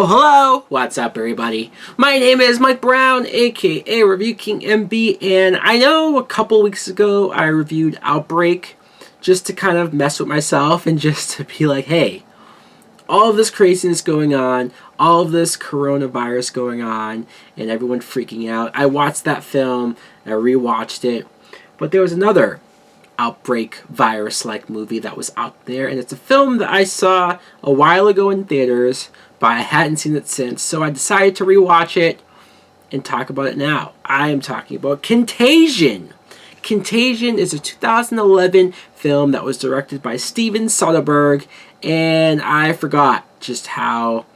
Hello! What's up, everybody? My name is Mike Brown, aka Review King MB, and I know a couple weeks ago I reviewed Outbreak just to kind of mess with myself and just to be like, hey, all of this craziness going on, all of this coronavirus going on, and everyone freaking out. I watched that film, I rewatched it, but there was another Outbreak virus-like movie that was out there, and it's a film that I saw a while ago in theaters, but I hadn't seen it since, so I decided to rewatch it and talk about it now. I am talking about Contagion. Contagion is a 2011 film that was directed by Steven Soderbergh, and I forgot just how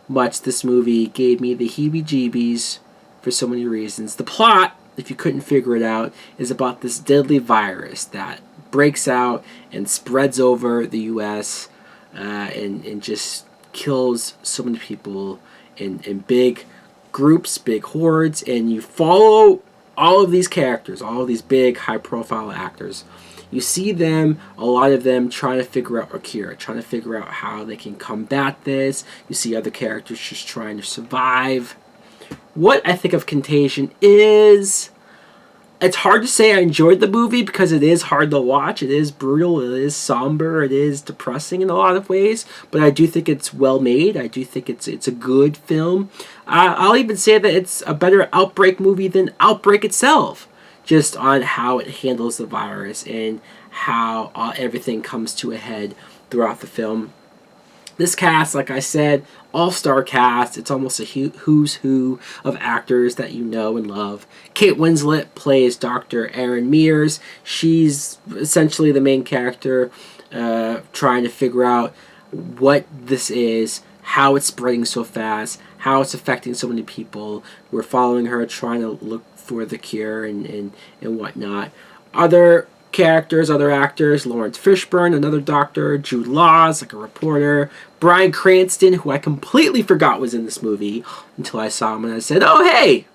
much this movie gave me the heebie-jeebies for so many reasons. The plot, if you couldn't figure it out, is about this deadly virus that breaks out and spreads over the U.S. And just kills so many people in big groups, big hordes, and you follow all of these characters, all of these big, high-profile actors. You see them, a lot of them, trying to figure out a cure, trying to figure out how they can combat this. You see other characters just trying to survive. What I think of Contagion is, it's hard to say I enjoyed the movie because it is hard to watch. It is brutal, it is somber, it is depressing in a lot of ways, but I do think it's well made. I do think it's a good film. I'll even say that it's a better Outbreak movie than Outbreak itself, just on how it handles the virus and how everything comes to a head throughout the film. This cast, like I said, all-star cast. It's almost a who's who of actors that you know and love. Kate Winslet plays Dr. Erin Mears. She's essentially the main character, trying to figure out what this is, how it's spreading so fast, how it's affecting so many people. We're following her, trying to look for the cure and whatnot. Other characters, other actors: Lawrence Fishburne, another doctor; Jude Laws, like a reporter; Bryan Cranston, who I completely forgot was in this movie until I saw him and I said, oh hey!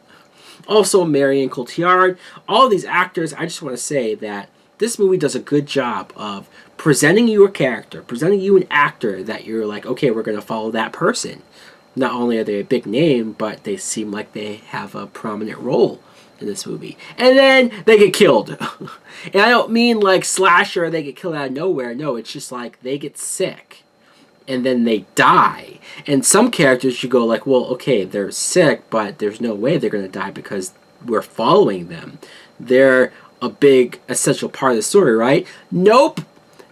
Also Marion Cotillard. All these actors, I just want to say that this movie does a good job of presenting you a character, presenting you an actor that you're like, okay, we're going to follow that person. Not only are they a big name, but they seem like they have a prominent role in this movie. And then they get killed. And I don't mean like slasher, they get killed out of nowhere. No, it's just like they get sick and then they die. And some characters you go like, well, okay, they're sick, but there's no way they're going to die because we're following them. They're a big essential part of the story, right? Nope.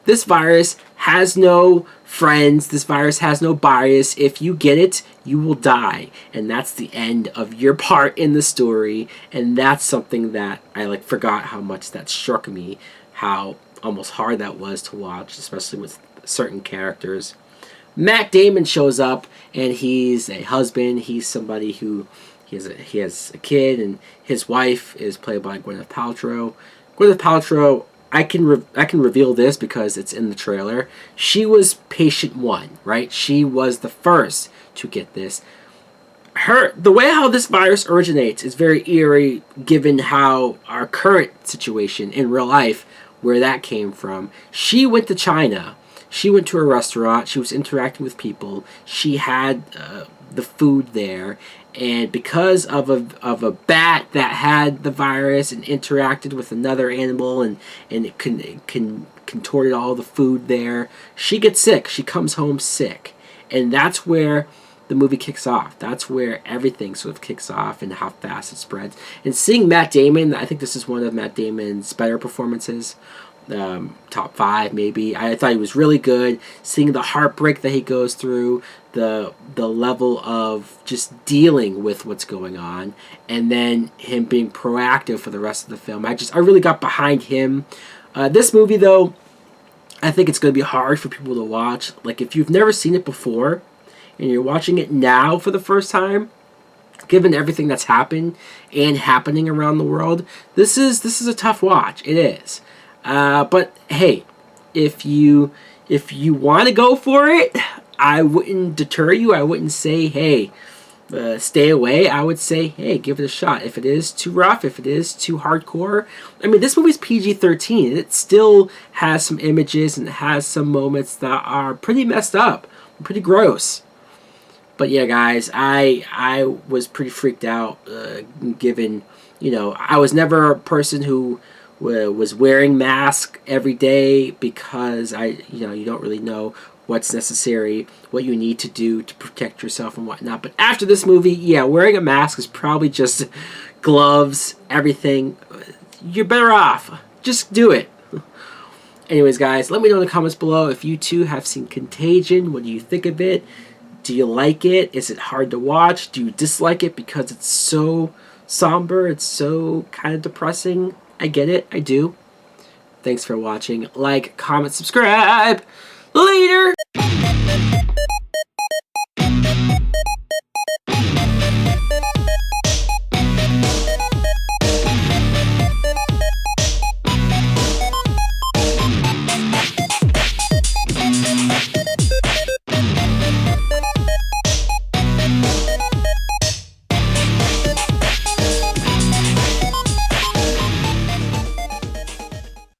This virus has no friends. This virus has no bias. If you get it, you will die. And that's the end of your part in the story. And that's something that I forgot how much that struck me, how almost hard that was to watch, especially with certain characters. Matt Damon shows up, and he's a husband. He's somebody who he has a kid, and his wife is played by Gwyneth Paltrow. Gwyneth Paltrow, I can reveal this because it's in the trailer. She was patient one, right? She was the first to get this. The way how this virus originates is very eerie, given how our current situation in real life, where that came from. She went to China. She went to a restaurant. She was interacting with people. She had the food there, and because of a bat that had the virus and interacted with another animal and it contorted all the food there, she gets sick. She comes home sick, and that's where the movie kicks off. That's where everything sort of kicks off and how fast it spreads. And seeing Matt Damon, I think this is one of Matt Damon's better performances. Top 5 maybe. I thought he was really good. Seeing the heartbreak that he goes through, the level of just dealing with what's going on, and then him being proactive for the rest of the film. I really got behind him. This movie, though, I think it's going to be hard for people to watch. Like, if you've never seen it before and you're watching it now for the first time, given everything that's happened and happening around the world, this is a tough watch. It is. But hey, if you want to go for it, I wouldn't deter you. I wouldn't say, hey, stay away. I would say, hey, give it a shot. If it is too rough, if it is too hardcore. I mean, this movie's PG-13. It still has some images and it has some moments that are pretty messed up, pretty gross. But yeah, guys, I was pretty freaked out, given, I was never a person who was wearing mask every day, because you don't really know what's necessary, what you need to do to protect yourself and whatnot. But after this movie, yeah, wearing a mask is probably just gloves, everything. You're better off. Just do it. Anyways, guys, let me know in the comments below if you too have seen Contagion. What do you think of it? Do you like it? Is it hard to watch? Do you dislike it because it's so somber? It's so kind of depressing? I get it. I do. Thanks for watching. Like, comment, subscribe. Later!